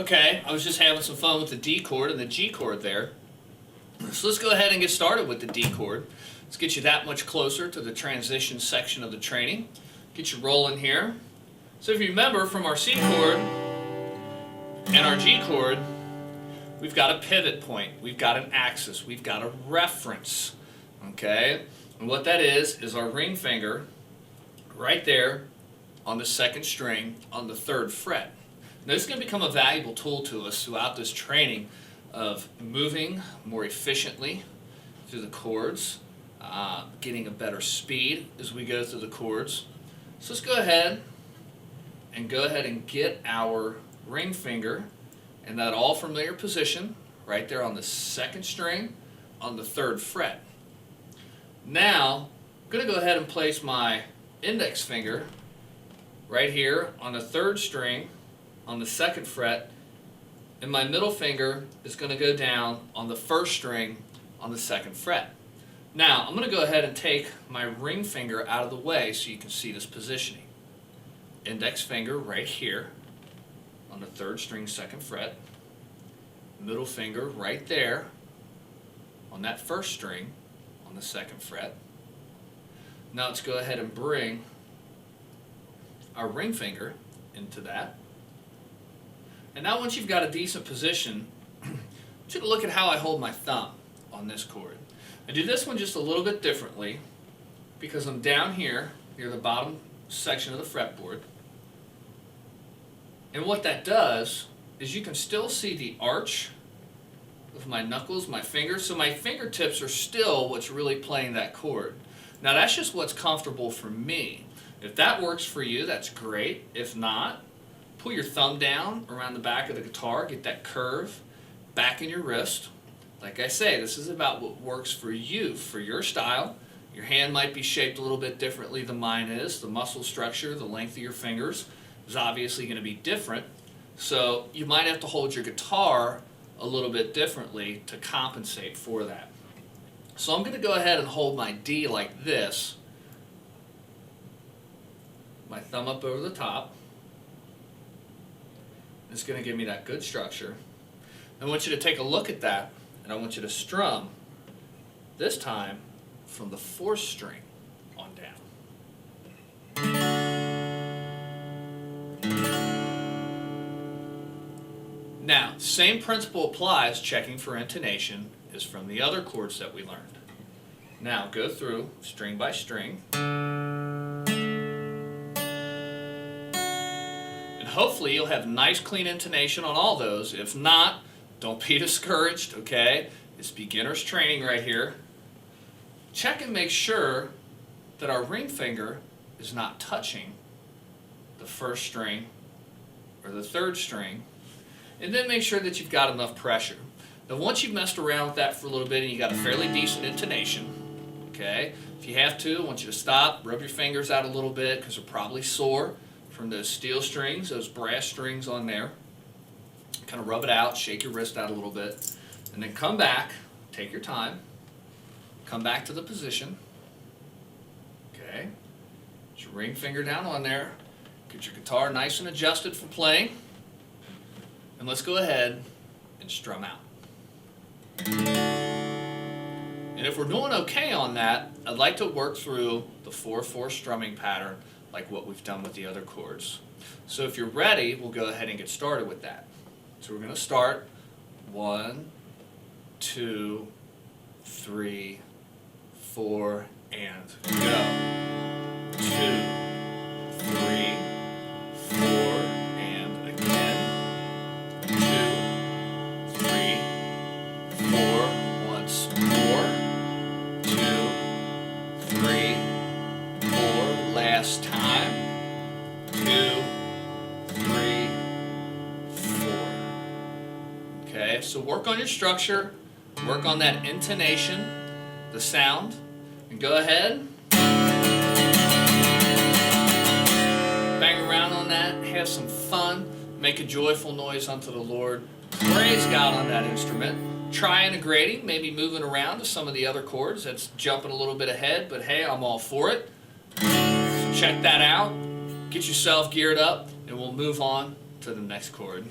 Okay, I was just having some fun with the D chord and the G chord there. So let's go ahead and get started with the D chord. Let's get you that much closer to the transition section of the training. Get you rolling here. So if you remember from our C chord and our G chord, we've got a pivot point, we've got an axis, we've got a reference. Okay? And what that is our ring finger right there on the second string on the third fret. Now this is going to become a valuable tool to us throughout this training of moving more efficiently through the chords, getting a better speed as we go through the chords. So let's go ahead and get our ring finger in that all familiar position right there on the second string on the third fret. Now I'm going to go ahead and place my index finger right here on the third string on the second fret, and my middle finger is going to go down on the first string on the second fret. Now I'm going to go ahead and take my ring finger out of the way so you can see this positioning. Index finger right here on the third string second fret, middle finger right there on that first string on the second fret. Now let's go ahead and bring our ring finger into that. And now once you've got a decent position, I want you to look at how I hold my thumb on this chord. I do this one just a little bit differently because I'm down here near the bottom section of the fretboard. And what that does is you can still see the arch of my knuckles, my fingers. So my fingertips are still what's really playing that chord. Now that's just what's comfortable for me. If that works for you, that's great. If not, pull your thumb down around the back of the guitar, get that curve back in your wrist. Like I say, this is about what works for you, for your style. Your hand might be shaped a little bit differently than mine is. The muscle structure, the length of your fingers is obviously going to be different. So you might have to hold your guitar a little bit differently to compensate for that. So I'm going to go ahead and hold my D like this. My thumb up over the top. It's going to give me that good structure. I want you to take a look at that, and I want you to strum, this time from the fourth string on down. Now, same principle applies, checking for intonation, as from the other chords that we learned. Now, go through string by string. Hopefully you'll have nice clean intonation on all those. If not, don't be discouraged, okay? It's beginner's training right here. Check and make sure that our ring finger is not touching the first string or the third string. And then make sure that you've got enough pressure. Now once you've messed around with that for a little bit and you got a fairly decent intonation, okay? If you have to, I want you to stop, rub your fingers out a little bit because they're probably sore from those steel strings, those brass strings on there. Kind of rub it out, shake your wrist out a little bit, and then come back, take your time, come back to the position, okay? Get your ring finger down on there, get your guitar nice and adjusted for playing, and let's go ahead and strum out. And if we're doing okay on that, I'd like to work through the 4/4 strumming pattern like what we've done with the other chords. So if you're ready, we'll go ahead and get started with that. So we're going to start 1, 2, 3, 4, and go. 2, 3, 4, and again. 2, 3, 4, once more. 2, 3, 4, last time. 2, 3, 4. Okay, so work on your structure, work on that intonation, the sound, and go ahead. Bang around on that, have some fun, make a joyful noise unto the Lord. Praise God on that instrument. Try integrating, maybe moving around to some of the other chords. That's jumping a little bit ahead, but hey, I'm all for it. So check that out. Get yourself geared up, and we'll move on to the next chord.